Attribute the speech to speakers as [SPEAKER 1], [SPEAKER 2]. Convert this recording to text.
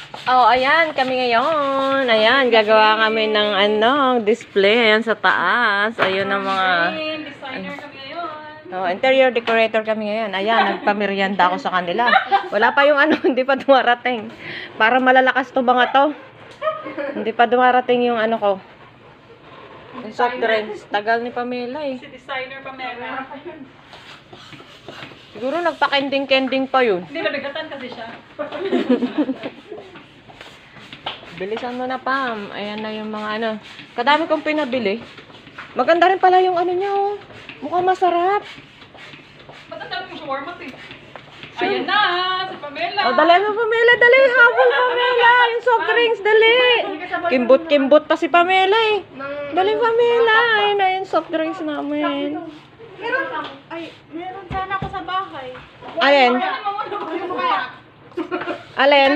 [SPEAKER 1] Oh, ayan, kami ngayon. Ayan, gagawa kami ng display. Ayan sa taas. Ayun ang mga...
[SPEAKER 2] Designer kami ngayon.
[SPEAKER 1] Oh, interior decorator kami ngayon. Ayan, nagpamerienda ako sa kanila. Wala pa yung hindi pa dumarating. Para malalakas to mga to. Hindi pa dumarating yung ko. Yung soft drinks. Tagal ni Pamela eh.
[SPEAKER 2] Si designer Pamela.
[SPEAKER 1] Siguro nagpa-kending-kending pa yun.
[SPEAKER 2] Hindi, nabigatan kasi siya.
[SPEAKER 1] Bilisan mo na, Pam. Ayan na yung mga Kadami kong pinabili. Maganda rin pala yung niya, oh. Mukhang masarap.
[SPEAKER 2] Ba't ang dami yung shawarma, eh? Ayan na, si Pamela.
[SPEAKER 1] Oh, dali mo, Pamela. Dali, habol, Pamela. Yung soft drinks, dali. Kimbot-kimbot pa si Pamela, eh. Dali, Pamela. Ayun na yung soft drinks namin.
[SPEAKER 2] Meron sana ako sa bahay.
[SPEAKER 1] Alin? Alin?